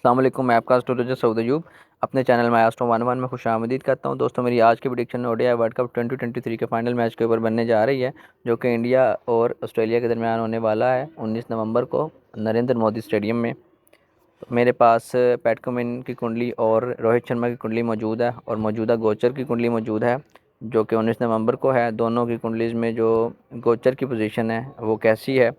अस्सलाम वालेकुम। मैं आपका एस्ट्रोलॉजर सऊद अयूब अपने चैनल में एस्ट्रो 11 में खुशामदीद करता हूं। दोस्तों, मेरी आज की प्रेडिक्शन ओडीआई वर्ल्ड कप 2023 के फाइनल मैच के ऊपर बनने जा रही है, जो कि इंडिया और ऑस्ट्रेलिया के दरमियान होने वाला है 19 नवंबर को नरेंद्र मोदी स्टेडियम में। तो मेरे पास पैट कमिंस की कुंडली और रोहित शर्मा की कुंडली मौजूद है और मौजूदा गोचर की कुंडली मौजूद है, जो कि 19 नवंबर को है। दोनों की कुंडलीज़ में जो गोचर की पोजीशन है वो कैसी है,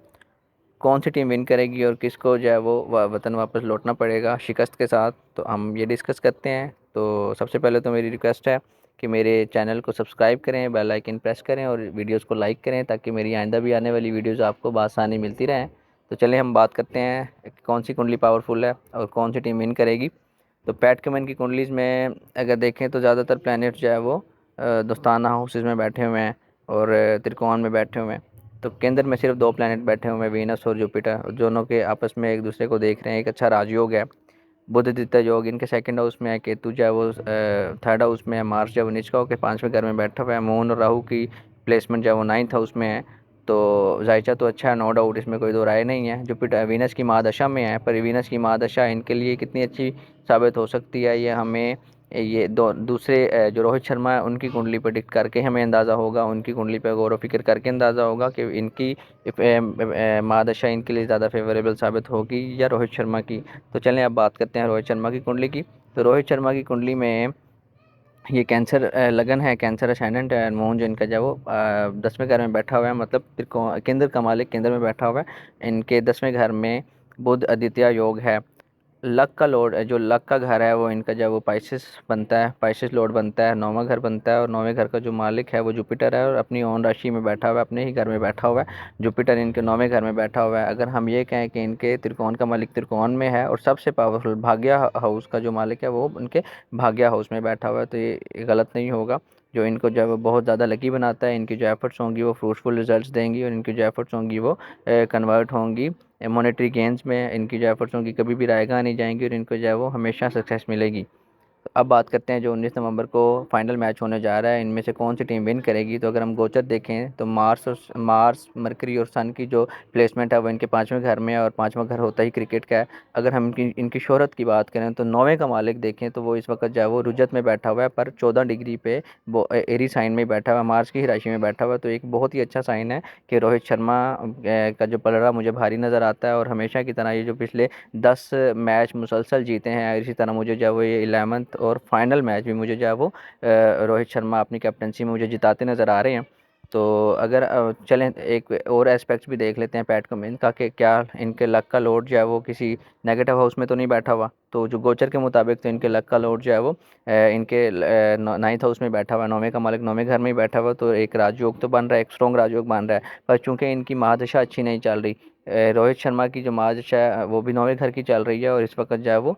कौन सी टीम विन करेगी और किसको जो है वो वतन वापस लौटना पड़ेगा शिकस्त के साथ, तो हम ये डिस्कस करते हैं। तो सबसे पहले तो मेरी रिक्वेस्ट है कि मेरे चैनल को सब्सक्राइब करें, बेल आइकन प्रेस करें और वीडियोस को लाइक करें, ताकि मेरी आइंदा भी आने वाली वीडियोस आपको बआसानी मिलती रहें। तो चलिए हम बात करते हैं कि कौन सी कुंडली पावरफुल है और कौन सी टीम विन करेगी। तो पैट कमिंस की कुंडलीज़ में अगर देखें तो ज़्यादातर प्लैनेट जो है वो दोस्ताना हाउसेज में बैठे हुए हैं और त्रिकोण में बैठे हुए हैं। तो केंद्र में सिर्फ दो प्लैनेट बैठे हुए हैं, वीनस और जुपिटर, दोनों के आपस में एक दूसरे को देख रहे हैं। एक अच्छा राजयोग है, बुध द्वितीय योग इनके सेकंड हाउस में है। केतु जो है वो थर्ड हाउस में है। मार्स जो है वो नीच का होकर पाँचवें घर में बैठा हुआ है। मून और राहु की प्लेसमेंट जो है वो नाइन्थ हाउस में है। तो जायचा तो अच्छा है, नो डाउट, इसमें कोई दो राय नहीं है। जुपिटर वीनस की महादशा में है, पर वीनस की महादशा इनके लिए कितनी अच्छी साबित हो सकती है ये हमें ये दो दूसरे जो रोहित शर्मा है उनकी कुंडली प्रेडिक्ट करके हमें अंदाज़ा होगा, उनकी कुंडली पर गौर व फिक्र करके अंदाज़ा होगा कि इनकी महादशा इनके लिए ज़्यादा फेवरेबल साबित होगी या रोहित शर्मा की। तो चलें अब बात करते हैं रोहित शर्मा की कुंडली की। तो रोहित शर्मा की कुंडली में ये कैंसर लगन है, कैंसर असेंडेंट है। मून जो इनका जो है वो 10वें घर में बैठा हुआ है, मतलब केंद्र का मालिक केंद्र में बैठा हुआ है। इनके 10वें घर में बुध आदित्य योग है। लक का लॉर्ड जो लक का घर है वो इनका जो है वो पाइसेस बनता है, पाइसेस लॉर्ड बनता है, 9वां घर बनता है। और 9वें घर का जो मालिक है वो जुपिटर है और अपनी ओन राशि में बैठा हुआ है, अपने ही घर में बैठा हुआ है। जुपिटर इनके 9वें घर में बैठा हुआ है। अगर हम ये कहें कि इनके त्रिकोण का मालिक त्रिकोण में है और सबसे पावरफुल भाग्य हाउस का जो मालिक है वो उनके भाग्य हाउस में बैठा हुआ है, तो ये गलत नहीं होगा। जो इनको जो है वो बहुत ज़्यादा लकी बनाता है। इनकी जो एफर्ट्स होंगी वो फ्रूटफुल रिजल्ट्स देंगी और इनकी जो एफर्ट्स होंगी वो कन्वर्ट होंगी मॉनेटरी गेंस में। इनकी जो एफर्ट्स होंगी कभी भी रायगा नहीं जाएंगी और इनको जो है वो हमेशा सक्सेस मिलेगी। तो अब बात करते हैं जो 19 नवंबर को फाइनल मैच होने जा रहा है, इनमें से कौन सी टीम विन करेगी। तो अगर हम गोचर देखें तो मार्स मरकरी और सन की जो प्लेसमेंट है वो इनके पाँचवें घर में है और पाँचवां घर होता ही क्रिकेट का है। अगर हम इनकी शोहरत की बात करें तो 9वें का मालिक देखें तो वो इस वक्त जो है वो रुजत में बैठा हुआ है, पर 14 डिग्री पे वो एरी साइन में बैठा हुआ है, मार्स की ही राशि में बैठा हुआ है। तो एक बहुत ही अच्छा साइन है कि रोहित शर्मा का जो पलड़ा मुझे भारी नज़र आता है और हमेशा की तरह ये जो पिछले 10 मैच मुसलसल जीते हैं, इसी तरह मुझे जो है वो ये 11th और फाइनल मैच भी मुझे जो है वो रोहित शर्मा अपनी कैप्टनसी में मुझे जिताते नज़र आ रहे हैं। तो अगर चलें एक और एस्पेक्ट्स भी देख लेते हैं पैट कमिंस का, कि क्या इनके लक का लोड जो है वो किसी नेगेटिव हाउस में तो नहीं बैठा हुआ। तो जो गोचर के मुताबिक तो इनके लक का लोड जो है वो इनके 9th हाउस में बैठा हुआ है। 9वें का मालिक 9वें घर में ही बैठा हुआ, तो एक राजयोग तो बन रहा है, एक स्ट्रॉन्ग राजयोग बन रहा है। पर चूंकि इनकी महादशा अच्छी नहीं चल रही, रोहित शर्मा की जो महादशा है वो भी 9वें घर की चल रही है और इस वक्त जो है वो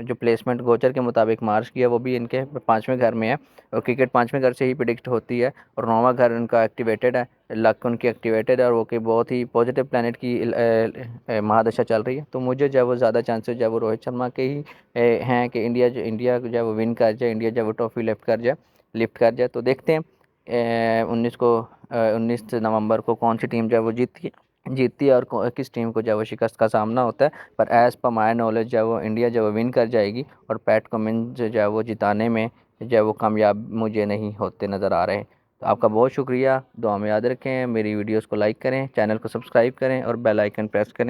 जो प्लेसमेंट गोचर के मुताबिक मार्स की है वो भी इनके पाँचवें घर में है। और क्रिकेट पाँचवें घर से ही प्रिडिक्ट होती है और 9वां घर उनका एक्टिवेटेड है, लक उनकी एक्टिवेटेड है और वो कि बहुत ही पॉजिटिव प्लानट की महादशा चल रही है। तो मुझे जो है वो ज़्यादा चांसेस जो है वो रोहित शर्मा के ही हैं कि इंडिया जो है वो विन कर जाए, इंडिया जो है वो ट्रॉफी लिफ्ट कर जाए। तो देखते हैं 19 नवंबर को कौन सी टीम जो है वो जीतती है और किस टीम को जो है वो शिकस्त का सामना होता है। पर एज़ पर माई नॉलेज जो है वो इंडिया जो है विन कर जाएगी और पैट कमिंस जो है वो जिताने में जो है वो कामयाब मुझे नहीं होते नज़र आ रहे हैं। तो आपका बहुत शुक्रिया, दुआ में याद रखें, मेरी वीडियोस को लाइक करें, चैनल को सब्सक्राइब करें और बेल आइकन प्रेस करें।